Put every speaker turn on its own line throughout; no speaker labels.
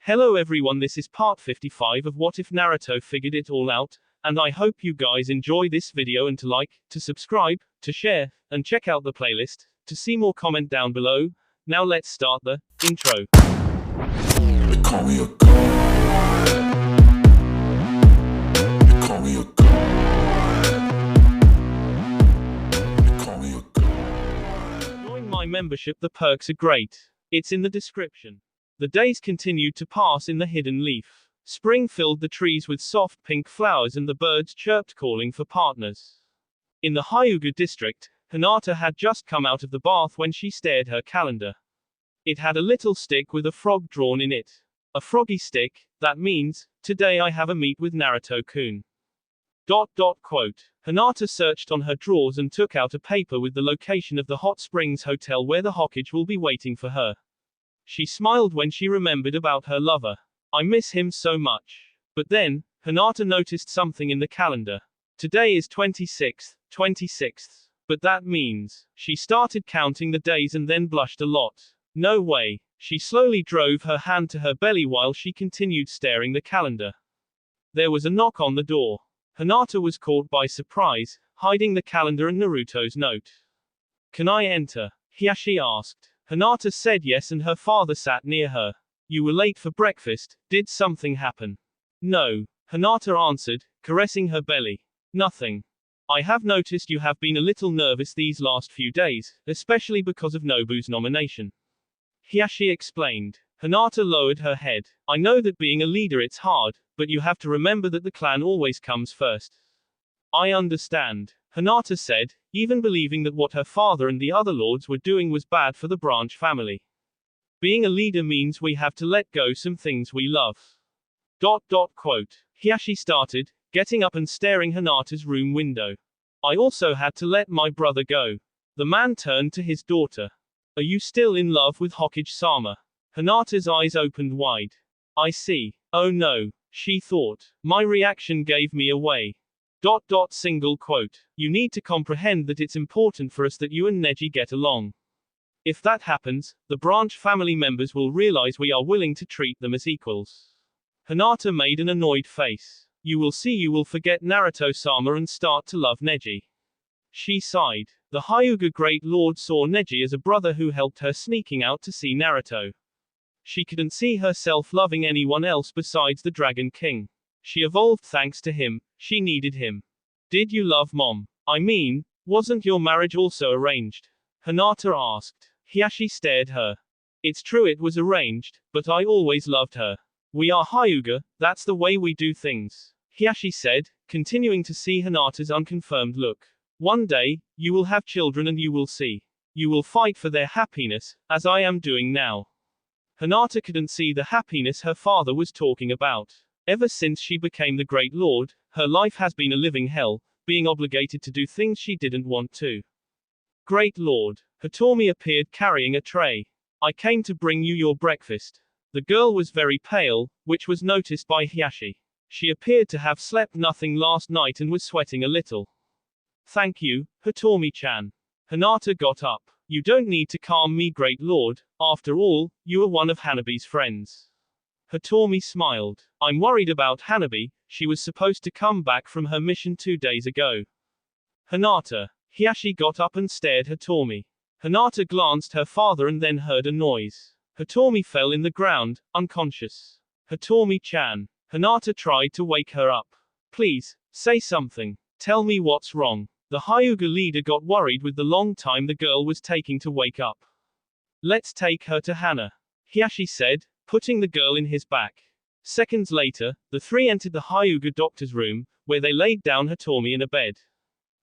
Hello everyone, this is part 55 of What If Naruto Figured It All Out, and I hope you guys enjoy this video and to like, to subscribe, to share, and check out the playlist, to see more comment down below. Now let's start the intro.
They call me a god. They call me a god. They call me a god.
Join my membership, the perks are great. It's in the description. The days continued to pass in the hidden leaf. Spring filled the trees with soft pink flowers and the birds chirped calling for partners. In the Hyuga district, Hinata had just come out of the bath when she stared her calendar. It had a little stick with a frog drawn in it. A froggy stick, that means, today I have a meet with Naruto-kun. Hinata searched on her drawers and took out a paper with the location of the Hot Springs Hotel where the Hokage will be waiting for her. She smiled when she remembered about her lover. I miss him so much. But then, Hinata noticed something in the calendar. Today is 26th. But that means, she started counting the days and then blushed a lot. No way. She slowly drove her hand to her belly while she continued staring the calendar. There was a knock on the door. Hinata was caught by surprise, hiding the calendar and Naruto's note. Can I enter? Hiashi asked. Hinata said yes and her father sat near her. You were late for breakfast, did something happen? No. Hinata answered, caressing her belly. Nothing. I have noticed you have been a little nervous these last few days, especially because of Nobu's nomination. Hiashi explained. Hinata lowered her head. I know that being a leader it's hard, but you have to remember that the clan always comes first. I understand. Hinata said, even believing that what her father and the other lords were doing was bad for the branch family. Being a leader means we have to let go some things we love. Hiashi started, getting up and staring Hinata's room window. I also had to let my brother go. The man turned to his daughter. Are you still in love with Hokage-sama? Hinata's eyes opened wide. I see. Oh no, she thought. My reaction gave me away. You need to comprehend that it's important for us that you and Neji get along. If that happens, the branch family members will realize we are willing to treat them as equals. Hinata made an annoyed face. You will see, you will forget Naruto-sama and start to love Neji. She sighed. The Hyuga Great Lord saw Neji as a brother who helped her sneaking out to see Naruto. She couldn't see herself loving anyone else besides the Dragon King. She evolved thanks to him, she needed him. Did you love Mom? I mean, wasn't your marriage also arranged? Hinata asked. Hiashi stared her. It's true it was arranged, but I always loved her. We are Hyuga, that's the way we do things. Hiashi said, continuing to see Hinata's unconfirmed look. One day, you will have children and you will see. You will fight for their happiness, as I am doing now. Hinata couldn't see the happiness her father was talking about. Ever since she became the Great Lord, her life has been a living hell, being obligated to do things she didn't want to. Great Lord. Hitomi appeared carrying a tray. I came to bring you your breakfast. The girl was very pale, which was noticed by Hiashi. She appeared to have slept nothing last night and was sweating a little. Thank you, Hitomi-chan. Hinata got up. You don't need to calm me, Great Lord. After all, you are one of Hanabi's friends. Hitomi smiled. I'm worried about Hanabi, she was supposed to come back from her mission 2 days ago. Hinata. Hiashi got up and stared Hitomi. Hinata glanced her father and then heard a noise. Hitomi fell in the ground, unconscious. Hitomi-chan. Hinata tried to wake her up. Please, say something. Tell me what's wrong. The Hyuga leader got worried with the long time the girl was taking to wake up. Let's take her to Hana. Hiashi said, putting the girl in his back. Seconds later, the three entered the Hyuga doctor's room, where they laid down Hitomi in a bed.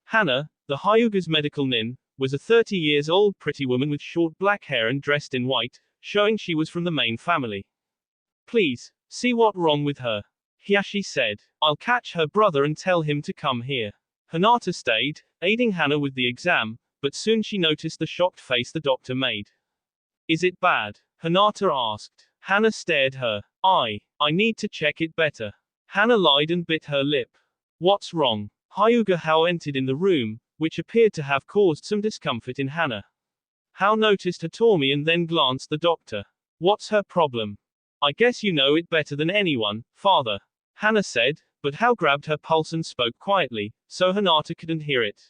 Hana, the Hyuga's medical nin, was a 30-years-old pretty woman with short black hair and dressed in white, showing she was from the main family. Please, see what's wrong with her. Hiashi said. I'll catch her brother and tell him to come here. Hinata stayed, aiding Hana with the exam, but soon she noticed the shocked face the doctor made. Is it bad? Hinata asked. Hana stared her. I need to check it better. Hana lied and bit her lip. What's wrong? Hyuga Hao entered in the room, which appeared to have caused some discomfort in Hana. Hao noticed Hitomi and then glanced the doctor. What's her problem? I guess you know it better than anyone, father. Hana said, but Hao grabbed her pulse and spoke quietly, so Hinata couldn't hear it.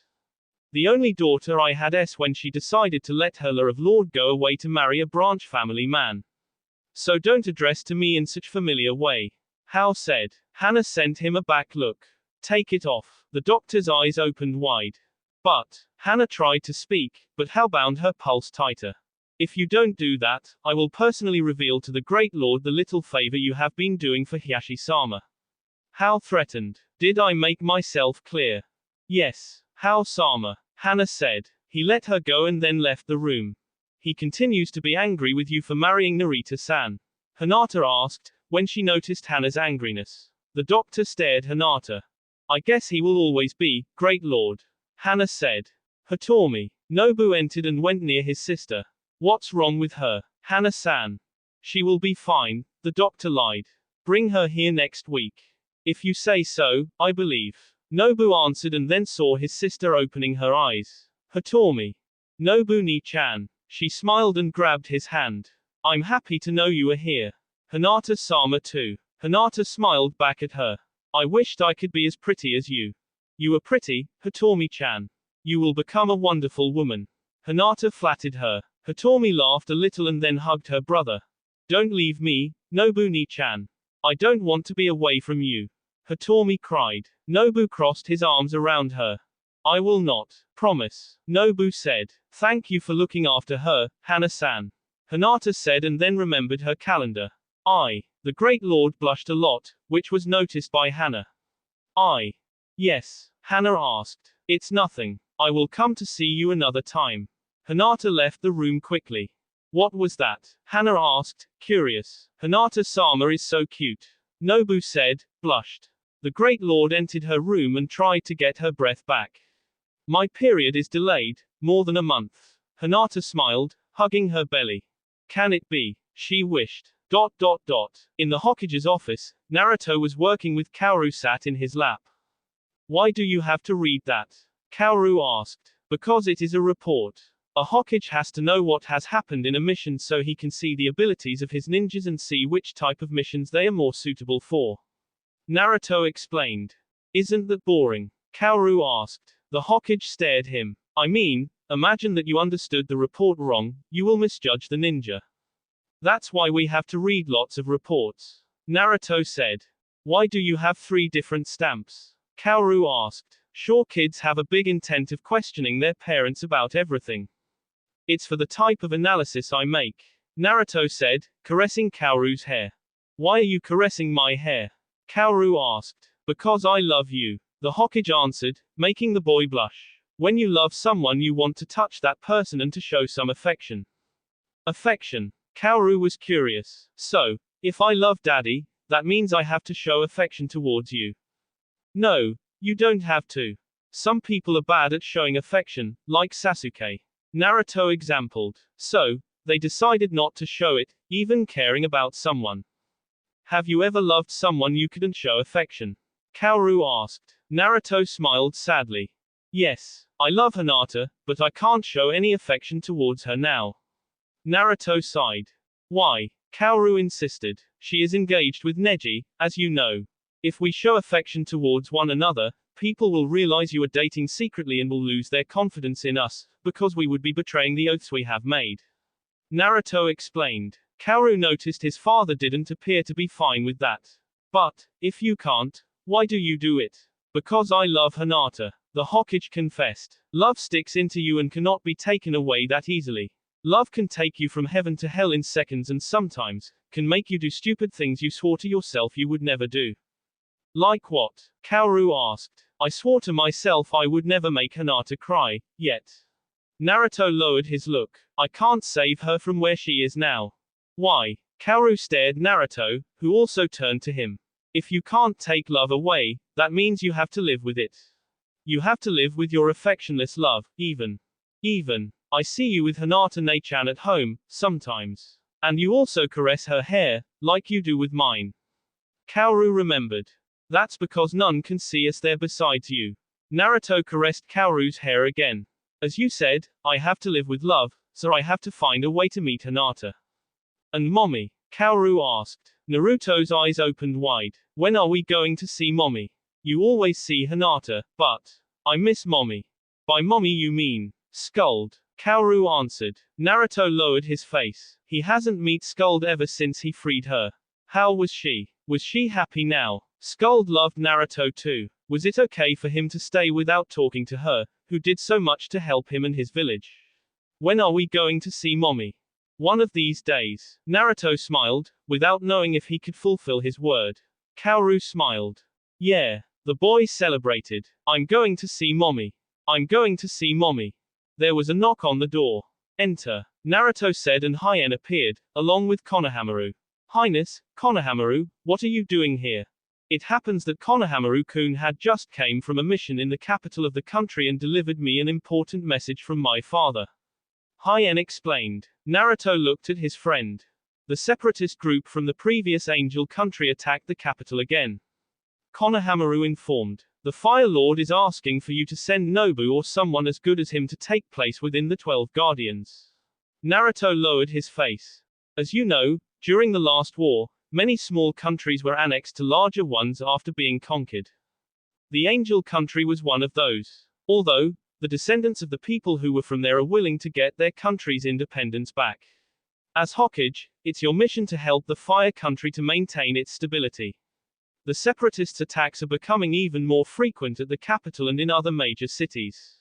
The only daughter I had when she decided to let her of Lord go away to marry a branch family man. So don't address to me in such familiar way. Hao said. Hana sent him a back look. Take it off. The doctor's eyes opened wide. But, Hana tried to speak, but Hao bound her pulse tighter. If you don't do that, I will personally reveal to the Great Lord the little favor you have been doing for Hiyashi-sama. Hao threatened. Did I make myself clear? Yes, Hao-sama, Hana said. He let her go and then left the room. He continues to be angry with you for marrying Narita-san. Hinata asked, when she noticed Hana's angriness. The doctor stared Hinata. I guess he will always be, Great Lord. Hana said. Hitomi. Nobu entered and went near his sister. What's wrong with her? Hana-san. She will be fine, the doctor lied. Bring her here next week. If you say so, I believe. Nobu answered and then saw his sister opening her eyes. Hitomi. Nobu-ni-chan. She smiled and grabbed his hand. I'm happy to know you are here. Hinata-sama too. Hinata smiled back at her. I wished I could be as pretty as you. You are pretty, Hitomi-chan. You will become a wonderful woman. Hinata flattered her. Hitomi laughed a little and then hugged her brother. Don't leave me, Nobu-ni-chan. I don't want to be away from you. Hitomi cried. Nobu crossed his arms around her. I will not. Promise. Nobu said. Thank you for looking after her, Hana-san. Hinata said and then remembered her calendar. The Great Lord blushed a lot, which was noticed by Hana. Yes, Hana asked. It's nothing. I will come to see you another time. Hinata left the room quickly. What was that? Hana asked, curious. Hinata-sama is so cute. Nobu said, blushed. The Great Lord entered her room and tried to get her breath back. My period is delayed, more than a month. Hinata smiled, hugging her belly. Can it be? She wished. In the Hokage's office, Naruto was working with Kaoru sat in his lap. Why do you have to read that? Kaoru asked. Because it is a report. A Hokage has to know what has happened in a mission so he can see the abilities of his ninjas and see which type of missions they are more suitable for. Naruto explained. Isn't that boring? Kaoru asked. The Hokage stared him. I mean, imagine that you understood the report wrong, you will misjudge the ninja. That's why we have to read lots of reports. Naruto said. Why do you have 3 different stamps? Kaoru asked. Sure, kids have a big intent of questioning their parents about everything. It's for the type of analysis I make. Naruto said, caressing Kaoru's hair. Why are you caressing my hair? Kaoru asked. Because I love you. The Hokage answered, making the boy blush. When you love someone you want to touch that person and to show some affection. Affection. Kaoru was curious. So, if I love daddy, that means I have to show affection towards you. No, you don't have to. Some people are bad at showing affection, like Sasuke. Naruto exampled. So, they decided not to show it, even caring about someone. Have you ever loved someone you couldn't show affection? Kaoru asked. Naruto smiled sadly. Yes, I love Hinata, but I can't show any affection towards her now. Naruto sighed. Why? Kaoru insisted. She is engaged with Neji, as you know. If we show affection towards one another, people will realize you are dating secretly and will lose their confidence in us, because we would be betraying the oaths we have made. Naruto explained. Kaoru noticed his father didn't appear to be fine with that. But, if you can't, why do you do it? Because I love Hinata. The Hokage confessed. Love sticks into you and cannot be taken away that easily. Love can take you from heaven to hell in seconds and sometimes, can make you do stupid things you swore to yourself you would never do. Like what? Kaoru asked. I swore to myself I would never make Hinata cry, yet. Naruto lowered his look. I can't save her from where she is now. Why? Kaoru stared Naruto, who also turned to him. If you can't take love away, that means you have to live with it. You have to live with your affectionless love, even. I see you with Hinata-ne-chan at home, sometimes. And you also caress her hair, like you do with mine. Kaoru remembered. That's because none can see us there besides you. Naruto caressed Kaoru's hair again. As you said, I have to live with love, so I have to find a way to meet Hinata. And mommy. Kaoru asked. Naruto's eyes opened wide. When are we going to see mommy? You always see Hinata, but I miss mommy. By mommy you mean Skuld. Kaoru answered. Naruto lowered his face. He hasn't met Skuld ever since he freed her. How was she? Was she happy now? Skuld loved Naruto too. Was it okay for him to stay without talking to her, who did so much to help him and his village? When are we going to see mommy? One of these days. Naruto smiled, without knowing if he could fulfill his word. Kaoru smiled. Yeah. The boy celebrated. I'm going to see mommy. I'm going to see mommy. There was a knock on the door. Enter. Naruto said and Hien appeared, along with Konohamaru. Highness, Konohamaru, what are you doing here? It happens that Konohamaru-kun had just came from a mission in the capital of the country and delivered me an important message from my father. Hien explained. Naruto looked at his friend. The separatist group from the previous Angel country attacked the capital again. Konohamaru informed. The Fire Lord is asking for you to send Nobu or someone as good as him to take place within the 12 Guardians. Naruto lowered his face. As you know, during the last war, many small countries were annexed to larger ones after being conquered. The Angel country was one of those. Although, the descendants of the people who were from there are willing to get their country's independence back. As Hokage, it's your mission to help the Fire country to maintain its stability. The separatists' attacks are becoming even more frequent at the capital and in other major cities.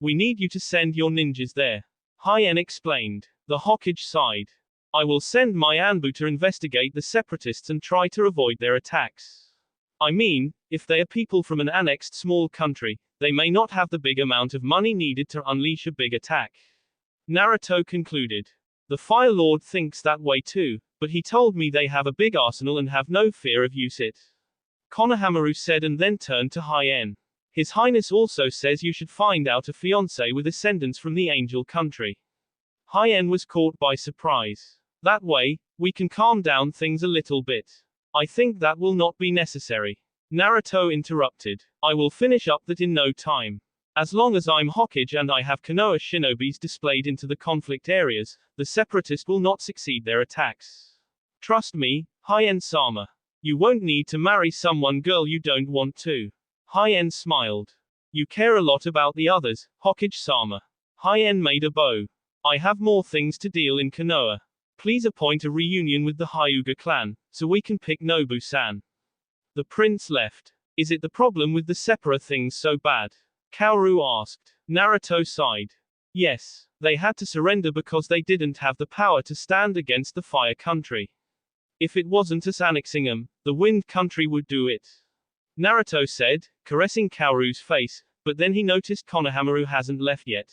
We need you to send your ninjas there. Hien explained. The Hokage sighed. I will send my Anbu to investigate the separatists and try to avoid their attacks. I mean, if they are people from an annexed small country, they may not have the big amount of money needed to unleash a big attack. Naruto concluded. The Fire Lord thinks that way too, but he told me they have a big arsenal and have no fear of use it. Konohamaru said and then turned to Hien. His Highness also says you should find out a fiancé with ascendants from the Angel country. Hien was caught by surprise. That way, we can calm down things a little bit. I think that will not be necessary. Naruto interrupted. I will finish up that in no time. As long as I'm Hokage and I have Konoha shinobis displayed into the conflict areas, the separatists will not succeed their attacks. Trust me, Hien-sama. You won't need to marry someone girl you don't want to. Hien smiled. You care a lot about the others, Hokage-sama. Hien made a bow. I have more things to deal in Konoha. Please appoint a reunion with the Hyuga clan, so we can pick Nobu-san. The prince left. Is it the problem with the Separa things so bad? Kaoru asked. Naruto sighed. Yes, they had to surrender because they didn't have the power to stand against the Fire country. If it wasn't us annexing them, the Wind country would do it. Naruto said, caressing Kaoru's face, but then he noticed Konohamaru hasn't left yet.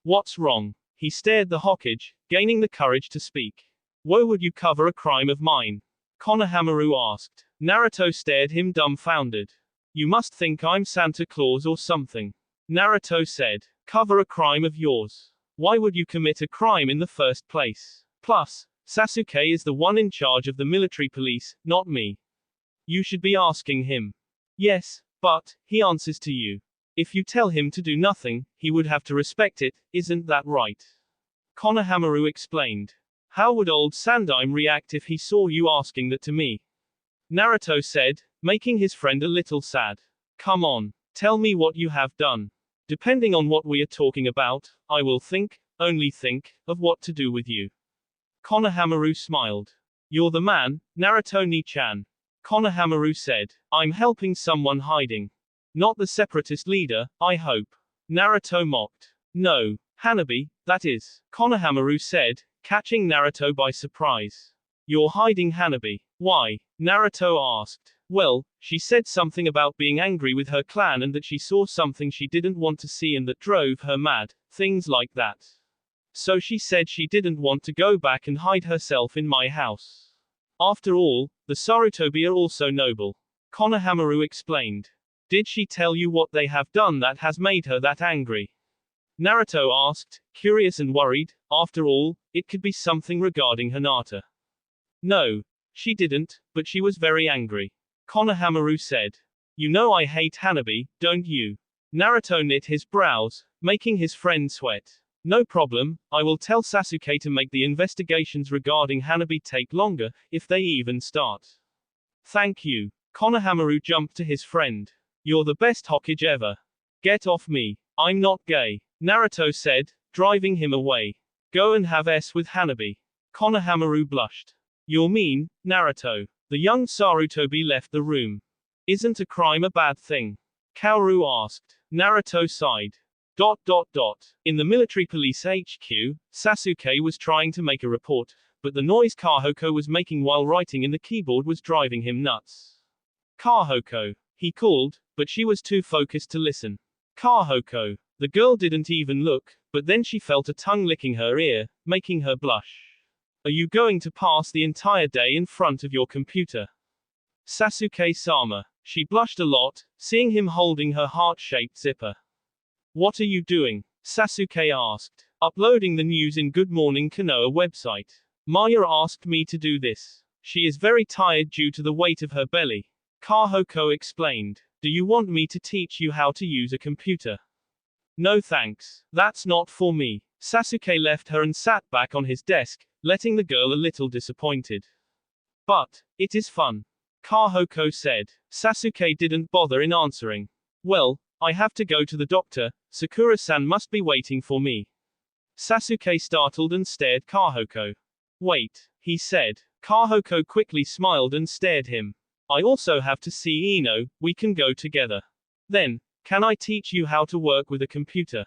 What's wrong? He stared the Hokage, gaining the courage to speak. Why would you cover a crime of mine? Konohamaru asked. Naruto stared him dumbfounded. You must think I'm Santa Claus or something. Naruto said. Cover a crime of yours. Why would you commit a crime in the first place? Plus, Sasuke is the one in charge of the military police, not me. You should be asking him. Yes, but, he answers to you. If you tell him to do nothing, he would have to respect it, isn't that right? Konohamaru explained. How would old Sandaime react if he saw you asking that to me? Naruto said, making his friend a little sad. Come on, tell me what you have done. Depending on what we are talking about, I will think, only think, of what to do with you. Konohamaru smiled. You're the man, Naruto-ni-chan. Konohamaru said. I'm helping someone hiding. Not the separatist leader, I hope. Naruto mocked. No, Hanabi, that is. Konohamaru said, catching Naruto by surprise. You're hiding Hanabi. Why? Naruto asked. Well, she said something about being angry with her clan and that she saw something she didn't want to see and that drove her mad, things like that. So she said she didn't want to go back and hide herself in my house. After all, the Sarutobi are also noble. Konohamaru explained. Did she tell you what they have done that has made her that angry? Naruto asked, curious and worried. After all, it could be something regarding Hinata. No, she didn't, but she was very angry. Konohamaru said. You know I hate Hanabi, don't you? Naruto knit his brows, making his friend sweat. No problem, I will tell Sasuke to make the investigations regarding Hanabi take longer, if they even start. Thank you. Konohamaru jumped to his friend. You're the best Hokage ever. Get off me. I'm not gay, Naruto said, driving him away. Go and have S with Hanabi. Konohamaru blushed. You're mean, Naruto. The young Sarutobi left the room. Isn't a crime a bad thing? Kaoru asked. Naruto sighed. In the military police HQ, Sasuke was trying to make a report, but the noise Kahoko was making while writing in the keyboard was driving him nuts. Kahoko, he called, but she was too focused to listen. Kahoko. The girl didn't even look, but then she felt a tongue licking her ear, making her blush. Are you going to pass the entire day in front of your computer? Sasuke-sama. She blushed a lot, seeing him holding her heart-shaped zipper. What are you doing? Sasuke asked. Uploading the news in Good Morning Konoha website. Maya asked me to do this. She is very tired due to the weight of her belly. Kahoko explained. Do you want me to teach you how to use a computer? No thanks. That's not for me. Sasuke left her and sat back on his desk, letting the girl a little disappointed. But, it is fun. Kahoko said. Sasuke didn't bother in answering. Well, I have to go to the doctor, Sakura-san must be waiting for me. Sasuke startled and stared Kahoko. Wait, he said. Kahoko quickly smiled and stared him. I also have to see Ino, we can go together. Then, can I teach you how to work with a computer?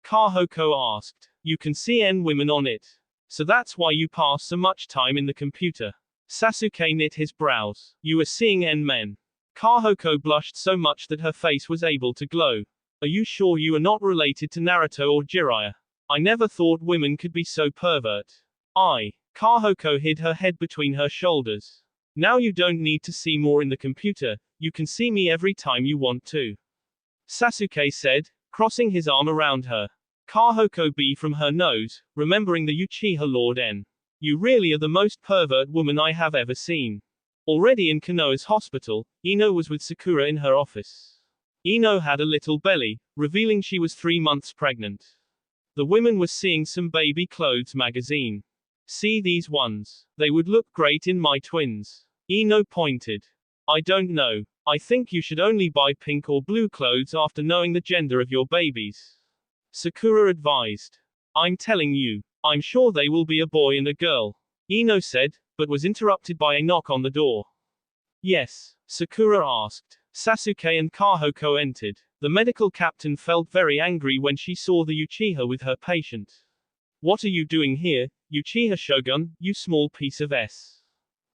Kahoko asked. You can see N women on it. So that's why you pass so much time in the computer. Sasuke knit his brows. You are seeing N men. Kahoko blushed so much that her face was able to glow. Are you sure you are not related to Naruto or Jiraiya? I never thought women could be so pervert. Kahoko hid her head between her shoulders. Now you don't need to see more in the computer, you can see me every time you want to. Sasuke said, crossing his arm around her. Kahoko B from her nose, remembering the Uchiha Lord N. You really are the most pervert woman I have ever seen. Already in Konoha's hospital, Ino was with Sakura in her office. Ino had a little belly, revealing she was 3 months pregnant. The women were seeing some baby clothes magazine. See these ones. They would look great in my twins. Ino pointed. I don't know. I think you should only buy pink or blue clothes after knowing the gender of your babies. Sakura advised. I'm telling you. I'm sure they will be a boy and a girl. Ino said, but was interrupted by a knock on the door. Yes? Sakura asked. Sasuke and Kahoko entered. The medical captain felt very angry when she saw the Uchiha with her patient. What are you doing here, Uchiha Shogun, you small piece of s?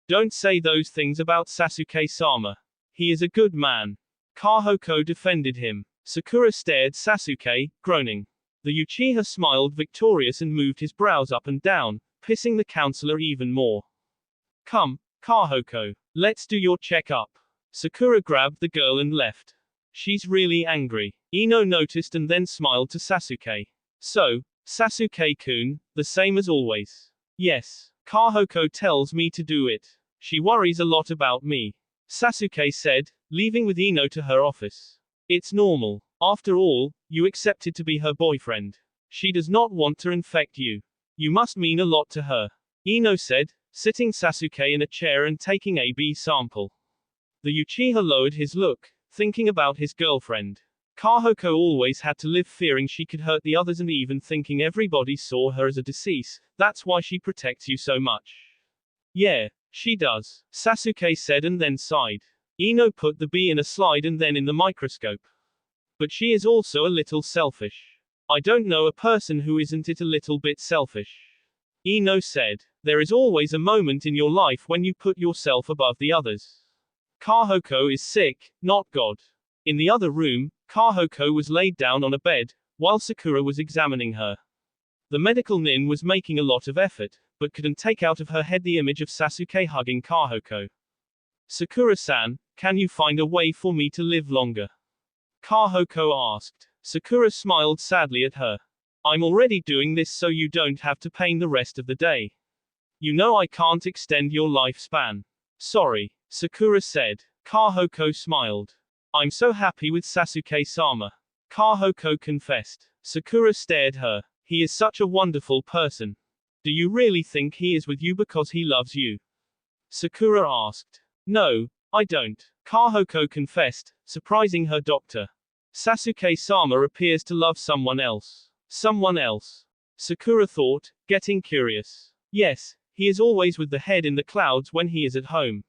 Don't say those things about Sasuke-sama. He is a good man. Kahoko defended him. Sakura stared Sasuke, groaning. The Uchiha smiled victorious and moved his brows up and down, pissing the counselor even more. Come, Kahoko. Let's do your checkup. Sakura grabbed the girl and left. She's really angry. Ino noticed and then smiled to Sasuke. So, Sasuke-kun, the same as always. Yes. Kahoko tells me to do it. She worries a lot about me. Sasuke said, leaving with Ino to her office. It's normal. After all, you accepted to be her boyfriend. She does not want to infect you. You must mean a lot to her. Ino said, sitting Sasuke in a chair and taking a B sample. The Uchiha lowered his look, thinking about his girlfriend. Kahoko always had to live fearing she could hurt the others and even thinking everybody saw her as a deceased. That's why she protects you so much. Yeah, she does, Sasuke said and then sighed. Ino put the bee in a slide and then in the microscope. But she is also a little selfish. I don't know a person who isn't it a little bit selfish. Ino said. There is always a moment in your life when you put yourself above the others. Kahoko is sick, not God. In the other room, Kahoko was laid down on a bed, while Sakura was examining her. The medical nin was making a lot of effort, but couldn't take out of her head the image of Sasuke hugging Kahoko. Sakura-san, can you find a way for me to live longer? Kahoko asked. Sakura smiled sadly at her. I'm already doing this so you don't have to pain the rest of the day. You know I can't extend your lifespan. Sorry, Sakura said. Kahoko smiled. I'm so happy with Sasuke-sama. Kahoko confessed. Sakura stared her. He is such a wonderful person. Do you really think he is with you because he loves you? Sakura asked. No, I don't, Kahoko confessed, surprising her doctor. Sasuke-sama appears to love someone else. Someone else? Sakura thought, getting curious. Yes, he is always with the head in the clouds when he is at home.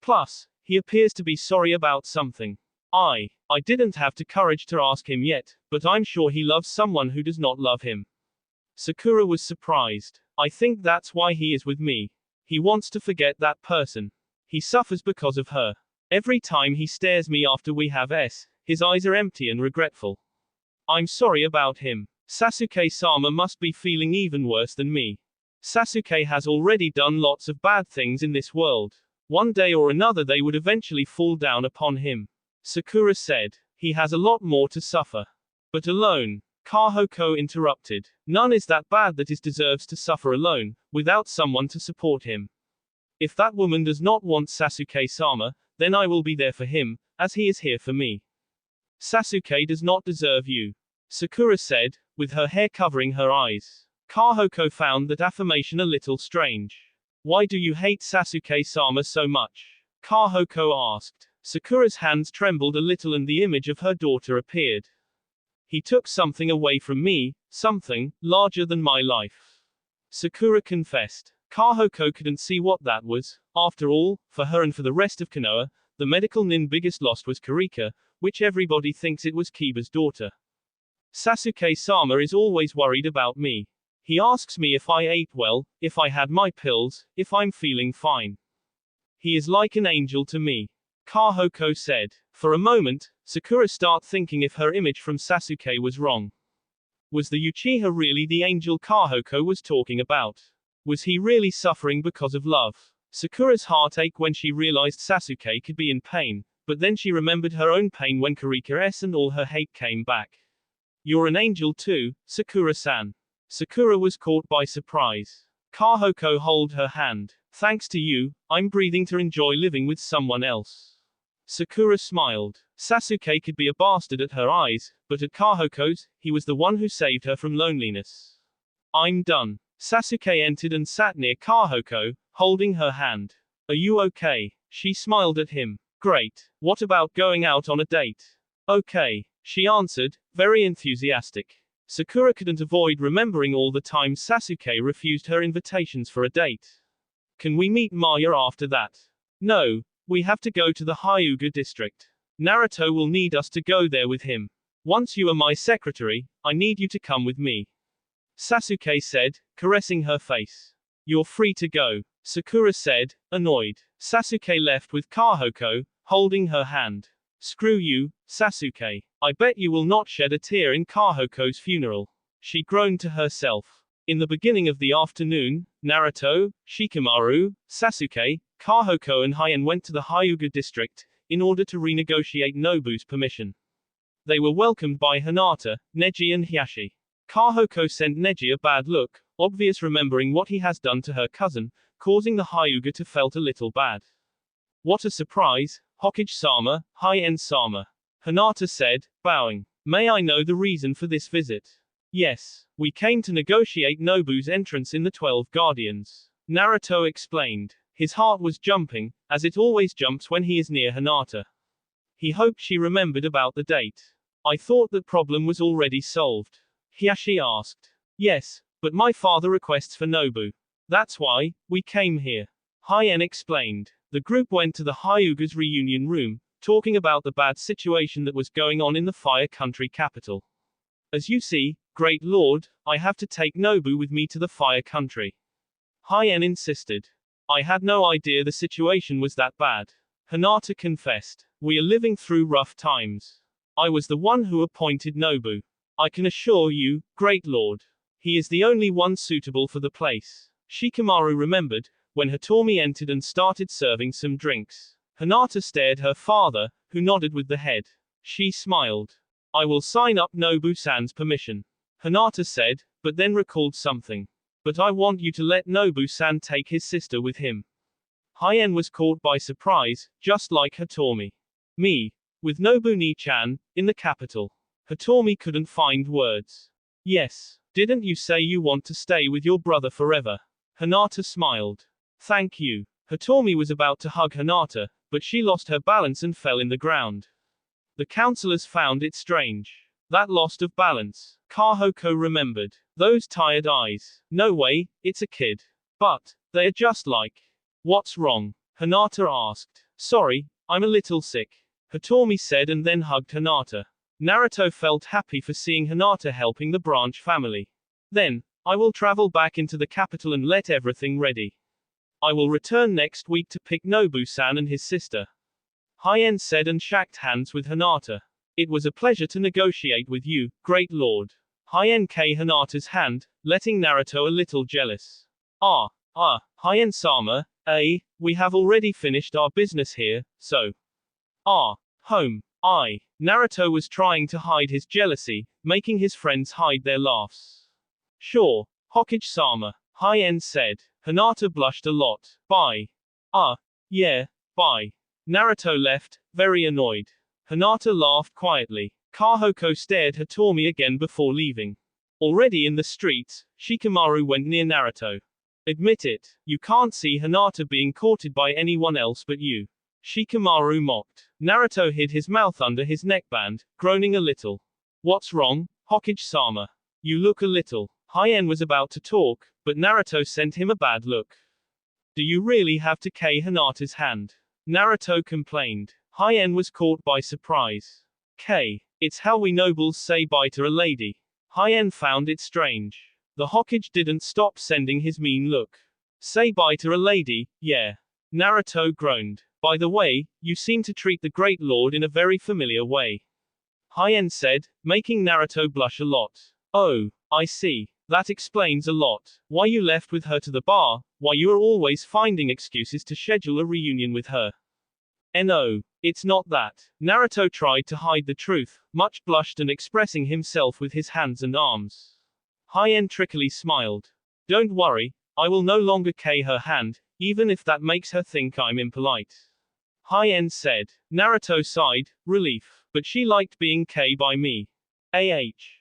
Plus, he appears to be sorry about something. I didn't have the courage to ask him yet, but I'm sure he loves someone who does not love him. Sakura was surprised. I think that's why he is with me. He wants to forget that person. He suffers because of her. Every time he stares me after we have his eyes are empty and regretful. I'm sorry about him. Sasuke-sama must be feeling even worse than me. Sasuke has already done lots of bad things in this world. One day or another they would eventually fall down upon him. Sakura said. He has a lot more to suffer. But alone, Kahoko interrupted. None is that bad that he deserves to suffer alone, without someone to support him. If that woman does not want Sasuke-sama, then I will be there for him, as he is here for me. Sasuke does not deserve you, Sakura said, with her hair covering her eyes. Kahoko found that affirmation a little strange. Why do you hate Sasuke-sama so much? Kahoko asked. Sakura's hands trembled a little and the image of her daughter appeared. He took something away from me, something larger than my life. Sakura confessed. Kahoko couldn't see what that was. After all, for her and for the rest of Konoha, the medical nin biggest lost was Kurika, which everybody thinks it was Kiba's daughter. Sasuke-sama is always worried about me. He asks me if I ate well, if I had my pills, if I'm feeling fine. He is like an angel to me. Kahoko said. For a moment, Sakura started thinking if her image from Sasuke was wrong. Was the Uchiha really the angel Kahoko was talking about? Was he really suffering because of love? Sakura's heart ached when she realized Sasuke could be in pain, but then she remembered her own pain when Kurika's and all her hate came back. You're an angel too, Sakura-san. Sakura was caught by surprise. Kahoko held her hand. Thanks to you, I'm breathing to enjoy living with someone else. Sakura smiled. Sasuke could be a bastard at her eyes, but at Kahoko's, he was the one who saved her from loneliness. I'm done. Sasuke entered and sat near Kahoko, holding her hand. Are you okay? She smiled at him. Great. What about going out on a date? Okay, she answered, very enthusiastic. Sakura couldn't avoid remembering all the times Sasuke refused her invitations for a date. Can we meet Maya after that? No. We have to go to the Hyuga district. Naruto will need us to go there with him. Once you are my secretary, I need you to come with me. Sasuke said, caressing her face. You're free to go, Sakura said, annoyed. Sasuke left with Kahoko, holding her hand. Screw you, Sasuke. I bet you will not shed a tear in Kahoko's funeral. She groaned to herself. In the beginning of the afternoon, Naruto, Shikamaru, Sasuke, Kahoko and Hien went to the Hyuga district, in order to renegotiate Nobu's permission. They were welcomed by Hinata, Neji and Hiashi. Kahoko sent Neji a bad look, obvious remembering what he has done to her cousin, causing the Hyuga to felt a little bad. What a surprise, Hokage-sama, Hien-sama. Hinata said, bowing. May I know the reason for this visit? Yes. We came to negotiate Nobu's entrance in the 12 Guardians. Naruto explained. His heart was jumping, as it always jumps when he is near Hinata. He hoped she remembered about the date. I thought that problem was already solved. Hiashi asked. Yes, but my father requests for Nobu. That's why we came here. Hien explained. The group went to the Hyuga's reunion room, talking about the bad situation that was going on in the Fire Country capital. As you see, Great Lord, I have to take Nobu with me to the Fire Country. Hien insisted. I had no idea the situation was that bad. Hinata confessed. We are living through rough times. I was the one who appointed Nobu. I can assure you, Great Lord. He is the only one suitable for the place. Shikamaru remembered, when Hitomi entered and started serving some drinks. Hinata stared her father, who nodded with the head. She smiled. I will sign up Nobu-san's permission. Hinata said, but then recalled something. But I want you to let Nobu-san take his sister with him. Hien was caught by surprise, just like Hitomi. Me. With Nobu-ni-chan, in the capital. Hitomi couldn't find words. Yes. Didn't you say you want to stay with your brother forever? Hinata smiled. Thank you. Hitomi was about to hug Hinata, but she lost her balance and fell in the ground. The counselors found it strange. That loss of balance. Kahoko remembered. Those tired eyes. No way, it's a kid. But, they are just like. What's wrong? Hinata asked. Sorry, I'm a little sick. Hitomi said and then hugged Hinata. Naruto felt happy for seeing Hinata helping the branch family. Then, I will travel back into the capital and let everything ready. I will return next week to pick Nobu-san and his sister. Hien said and shook hands with Hinata. It was a pleasure to negotiate with you, great lord. Hien kissed Hinata's hand, letting Naruto a little jealous. Hien-sama, we have already finished our business here, so. Home. Naruto was trying to hide his jealousy, making his friends hide their laughs. Sure, Hokage-sama, Hien said. Hinata blushed a lot. Bye. Yeah, bye. Naruto left, very annoyed. Hinata laughed quietly. Kahoko stared Hitomi again before leaving. Already in the streets, Shikamaru went near Naruto. Admit it, you can't see Hinata being courted by anyone else but you. Shikamaru mocked. Naruto hid his mouth under his neckband, groaning a little. What's wrong, Hokage-sama? You look a little. Hien was about to talk, but Naruto sent him a bad look. Do you really have to kiss Hinata's hand? Naruto complained. Hien was caught by surprise. It's how we nobles say bye to a lady. Hien found it strange. The Hokage didn't stop sending his mean look. Say bye to a lady, yeah. Naruto groaned. By the way, you seem to treat the Great Lord in a very familiar way. Hien said, making Naruto blush a lot. Oh, I see. That explains a lot. Why you left with her to the bar, why you are always finding excuses to schedule a reunion with her. No, it's not that. Naruto tried to hide the truth, much blushed and expressing himself with his hands and arms. Hien trickily smiled. Don't worry, I will no longer kiss her hand, even if that makes her think I'm impolite. Hien said. Naruto sighed, relief. But she liked being kissed by me.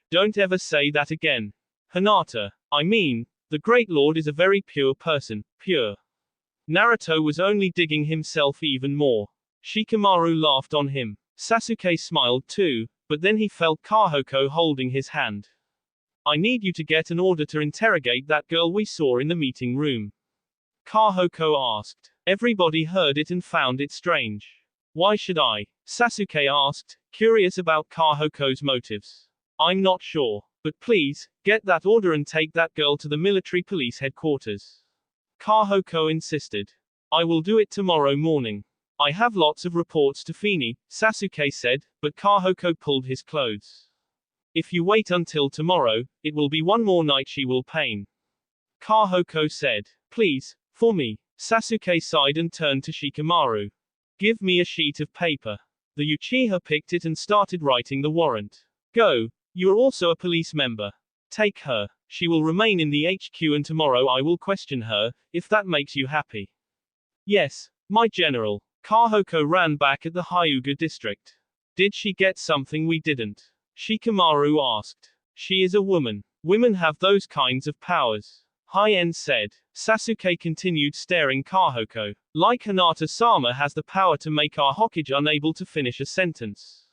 Don't ever say that again. Hinata, I mean, the Great Lord is a very pure person, pure. Naruto was only digging himself even more. Shikamaru laughed on him. Sasuke smiled too, but then he felt Kahoko holding his hand. I need you to get an order to interrogate that girl we saw in the meeting room. Kahoko asked. Everybody heard it and found it strange. Why should I? Sasuke asked, curious about Kahoko's motives. I'm not sure. But please, get that order and take that girl to the military police headquarters. Kahoko insisted. I will do it tomorrow morning. I have lots of reports to Fini, Sasuke said, but Kahoko pulled his clothes. If you wait until tomorrow, it will be one more night she will pain. Kahoko said. Please, for me. Sasuke sighed and turned to Shikamaru. Give me a sheet of paper. The Uchiha picked it and started writing the warrant. Go. You are also a police member. Take her. She will remain in the HQ and tomorrow I will question her, if that makes you happy. Yes, my general. Kahoko ran back at the Hyuga district. Did she get something we didn't? Shikamaru asked. She is a woman. Women have those kinds of powers. Hien said. Sasuke continued staring Kahoko. Like Hinata-sama has the power to make our Hokage unable to finish a sentence.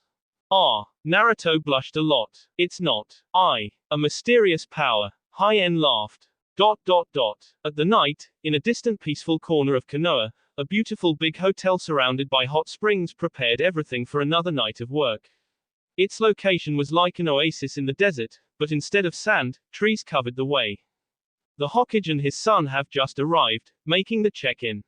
Naruto blushed a lot. It's not. A mysterious power. Hien laughed. At the night, in a distant peaceful corner of Konoha, a beautiful big hotel surrounded by hot springs prepared everything for another night of work. Its location was like an oasis in the desert, but instead of sand, trees covered the way. The Hokage and his son have just arrived, making the check-in.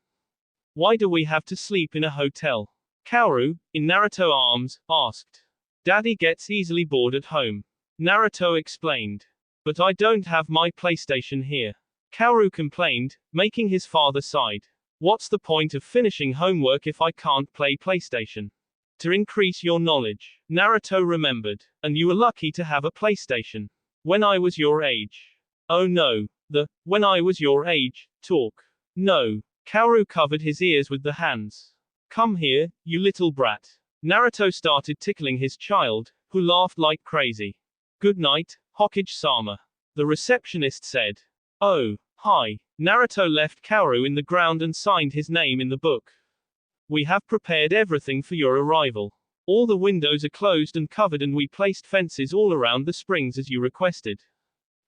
Why do we have to sleep in a hotel? Kaoru, in Naruto's arms, asked. Daddy gets easily bored at home. Naruto explained. But I don't have my PlayStation here. Kaoru complained, making his father sighed. What's the point of finishing homework if I can't play PlayStation? To increase your knowledge. Naruto remembered. And you were lucky to have a PlayStation. When I was your age. Oh no. When I was your age, talk. No. Kaoru covered his ears with the hands. Come here, you little brat. Naruto started tickling his child, who laughed like crazy. Good night, Hokage-sama. The receptionist said. Oh, hi. Naruto left Kaoru in the ground and signed his name in the book. We have prepared everything for your arrival. All the windows are closed and covered and we placed fences all around the springs as you requested.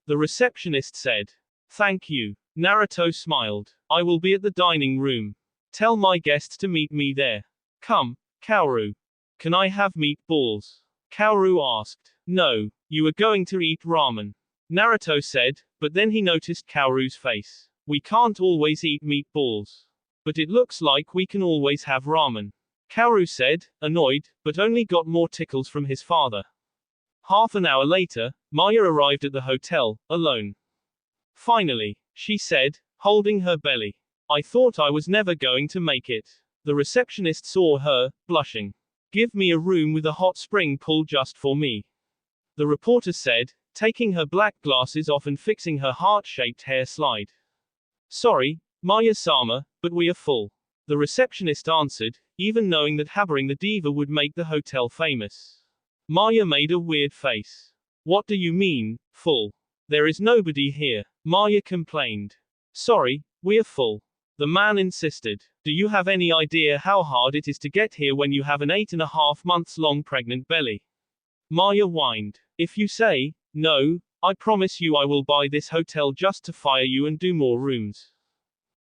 The receptionist said. Thank you. Naruto smiled. I will be at the dining room. Tell my guests to meet me there. Come, Kaoru. Can I have meatballs? Kaoru asked. No, you are going to eat ramen. Naruto said, but then he noticed Kaoru's face. We can't always eat meatballs. But it looks like we can always have ramen. Kaoru said, annoyed, but only got more tickles from his father. Half an hour later, Maya arrived at the hotel, alone. Finally, she said, holding her belly. I thought I was never going to make it. The receptionist saw her, blushing. Give me a room with a hot spring pool just for me. The reporter said, taking her black glasses off and fixing her heart-shaped hair slide. Sorry, Maya-sama, but we are full. The receptionist answered, even knowing that harboring the diva would make the hotel famous. Maya made a weird face. What do you mean, full? There is nobody here, Maya complained. Sorry, we are full. The man insisted. Do you have any idea how hard it is to get here when you have an 8.5 months long pregnant belly? Maya whined. If you say, no, I promise you I will buy this hotel just to fire you and do more rooms.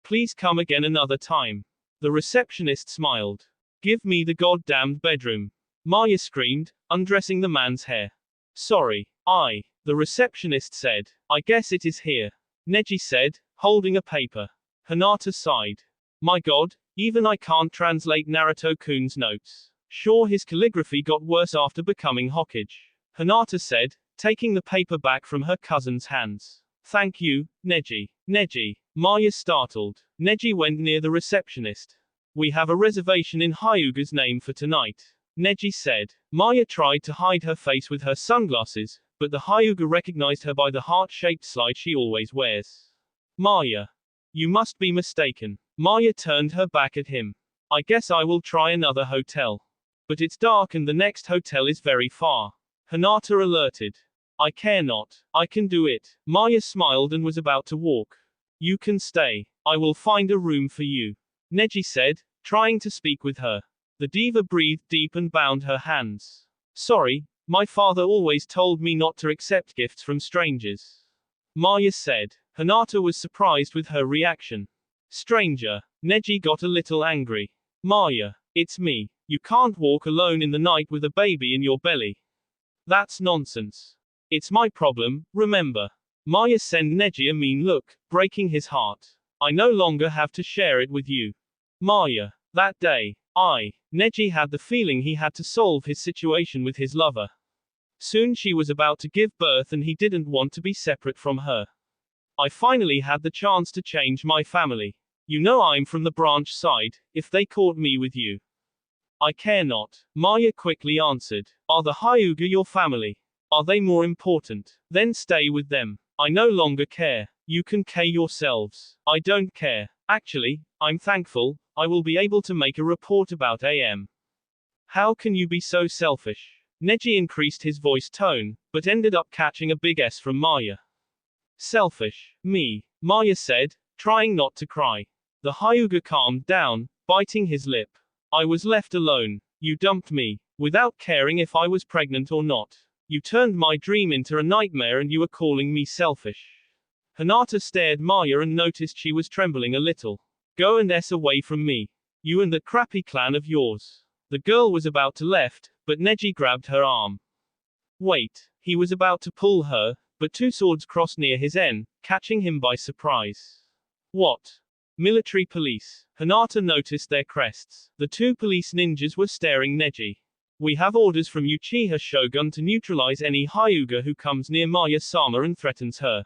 Please come again another time. The receptionist smiled. Give me the goddamned bedroom. Maya screamed, undressing the man's hair. Sorry, the receptionist said. I guess it is here. Neji said, holding a paper. Hinata sighed. My god, even I can't translate Naruto-kun's notes. Sure, his calligraphy got worse after becoming Hokage. Hinata said, taking the paper back from her cousin's hands. Thank you, Neji. Neji. Maya startled. Neji went near the receptionist. We have a reservation in Hyuga's name for tonight. Neji said. Maya tried to hide her face with her sunglasses, but the Hyuga recognized her by the heart-shaped slide she always wears. Maya. You must be mistaken. Maya turned her back at him. I guess I will try another hotel. But it's dark and the next hotel is very far. Hinata alerted. I care not. I can do it. Maya smiled and was about to walk. You can stay. I will find a room for you. Neji said, trying to speak with her. The diva breathed deep and bound her hands. Sorry, my father always told me not to accept gifts from strangers. Maya said. Hinata was surprised with her reaction. Stranger. Neji got a little angry. Maya. It's me. You can't walk alone in the night with a baby in your belly. That's nonsense. It's my problem, remember. Maya sent Neji a mean look, breaking his heart. I no longer have to share it with you. Maya. That day, Neji had the feeling he had to solve his situation with his lover. Soon she was about to give birth and he didn't want to be separate from her. I finally had the chance to change my family. You know I'm from the branch side, if they caught me with you. I care not. Maya quickly answered. Are the Hyuga your family? Are they more important? Then stay with them. I no longer care. You can care yourselves. I don't care. Actually, I'm thankful. I will be able to make a report about AM. How can you be so selfish? Neji increased his voice tone, but ended up catching a big S from Maya. Selfish. Me. Maya said, trying not to cry. The Hyuga calmed down, biting his lip. I was left alone. You dumped me, without caring if I was pregnant or not. You turned my dream into a nightmare and you are calling me selfish. Hinata stared Maya and noticed she was trembling a little. Go and S away from me. You and that crappy clan of yours. The girl was about to left, but Neji grabbed her arm. Wait. He was about to pull her, but two swords crossed near his N, catching him by surprise. What? Military police. Hinata noticed their crests. The two police ninjas were staring Neji. We have orders from Uchiha Shogun to neutralize any Hyuga who comes near Maya-sama and threatens her.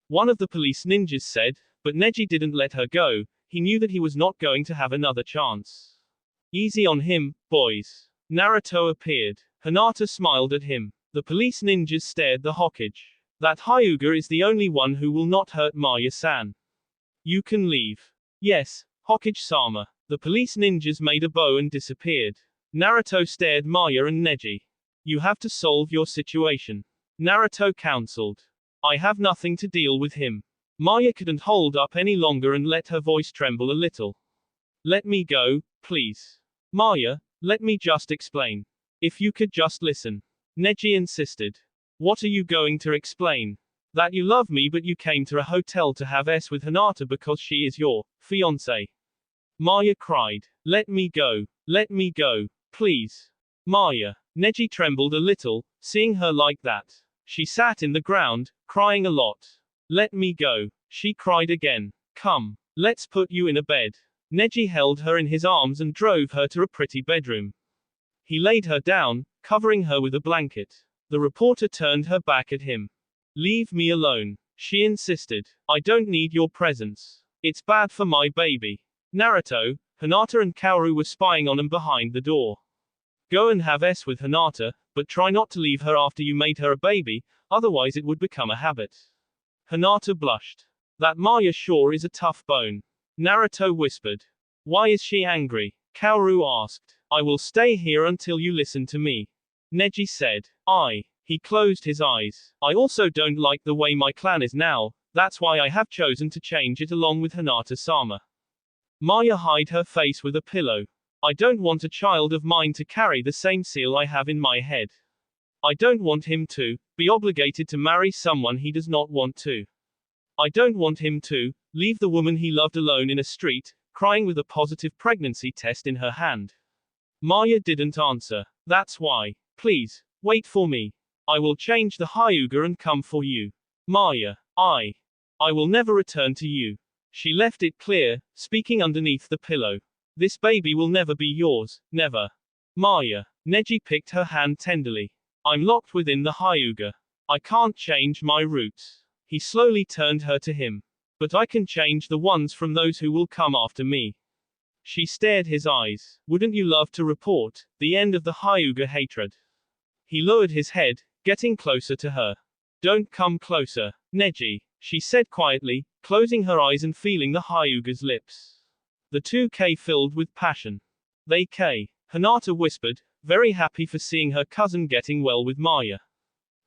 One of the police ninjas said, but Neji didn't let her go. He knew that he was not going to have another chance. Easy on him, boys. Naruto appeared. Hinata smiled at him. The police ninjas stared the Hokage. That Hyuga is the only one who will not hurt Maya-san. You can leave. Yes, Hokage-sama. The police ninjas made a bow and disappeared. Naruto stared Maya and Neji. You have to solve your situation. Naruto counseled. I have nothing to deal with him. Maya couldn't hold up any longer and let her voice tremble a little. Let me go, please. Maya, let me just explain. If you could just listen. Neji insisted. What are you going to explain? That you love me but you came to a hotel to have sex with Hinata because she is your fiancé. Maya cried. Let me go. Let me go. Please. Maya. Neji trembled a little, seeing her like that. She sat in the ground, crying a lot. Let me go. She cried again. Come. Let's put you in a bed. Neji held her in his arms and drove her to a pretty bedroom. He laid her down, covering her with a blanket. The reporter turned her back at him. Leave me alone. She insisted. I don't need your presence. It's bad for my baby. Naruto, Hinata and Kaoru were spying on him behind the door. Go and have sex with Hinata, but try not to leave her after you made her a baby, otherwise it would become a habit. Hinata blushed. That Maya sure is a tough bone. Naruto whispered. Why is she angry? Kaoru asked. I will stay here until you listen to me. Neji said. He closed his eyes. I also don't like the way my clan is now, that's why I have chosen to change it along with Hinata-sama. Maya hid her face with a pillow. I don't want a child of mine to carry the same seal I have in my head. I don't want him to be obligated to marry someone he does not want to. I don't want him to leave the woman he loved alone in a street, crying with a positive pregnancy test in her hand. Maya didn't answer. That's why. Please, wait for me. I will change the Hyuga and come for you. Maya. I will never return to you. She left it clear, speaking underneath the pillow. This baby will never be yours, never. Maya. Neji picked her hand tenderly. I'm locked within the Hyuga. I can't change my roots. He slowly turned her to him. But I can change the ones from those who will come after me. She stared his eyes. Wouldn't you love to report the end of the Hyuga hatred? He lowered his head, getting closer to her. Don't come closer, Neji, she said quietly, closing her eyes and feeling the Hyuga's lips. The two filled with passion. They Hinata whispered, very happy for seeing her cousin getting well with Maya.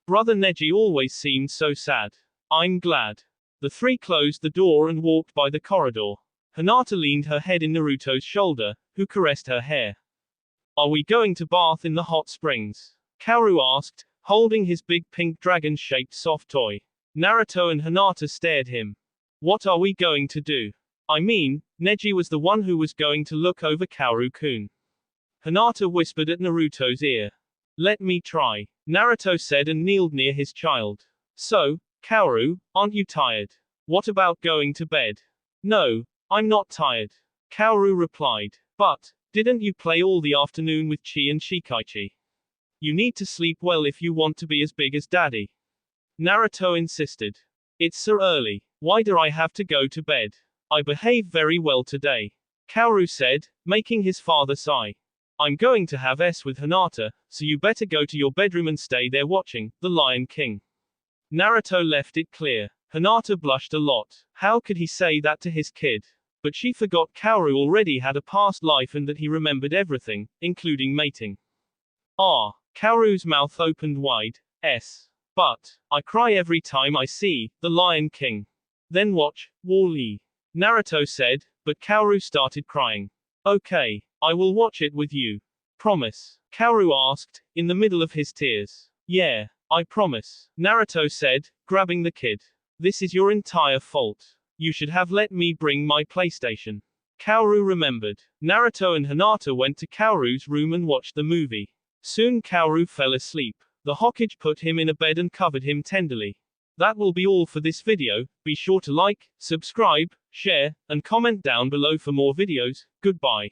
Brother Neji always seemed so sad. I'm glad. The three closed the door and walked by the corridor. Hinata leaned her head in Naruto's shoulder, who caressed her hair. Are we going to bath in the hot springs? Kaoru asked, holding his big pink dragon-shaped soft toy. Naruto and Hinata stared him. What are we going to do? I mean, Neji was the one who was going to look over Kaoru-kun. Hinata whispered at Naruto's ear. Let me try, Naruto said and kneeled near his child. So, Kaoru, aren't you tired? What about going to bed? No, I'm not tired. Kaoru replied. But, didn't you play all the afternoon with Chi and Shikaichi? You need to sleep well if you want to be as big as Daddy. Naruto insisted. It's so early. Why do I have to go to bed? I behave very well today. Kaoru said, making his father sigh. I'm going to have sex with Hinata, so you better go to your bedroom and stay there watching The Lion King. Naruto left it clear. Hinata blushed a lot. How could he say that to his kid? But she forgot Kaoru already had a past life and that he remembered everything, including mating. Kaoru's mouth opened wide. But I cry every time I see The Lion King. Then watch Wall-E. Naruto said, but Kaoru started crying. Okay, I will watch it with you. Promise? Kaoru asked, in the middle of his tears. Yeah, I promise, Naruto said, grabbing the kid. This is your entire fault. You should have let me bring my PlayStation. Kaoru remembered. Naruto and Hinata went to Kaoru's room and watched the movie. Soon Kaoru fell asleep. The Hokage put him in a bed and covered him tenderly. That will be all for this video. Be sure to like, subscribe, share, and comment down below for more videos. Goodbye.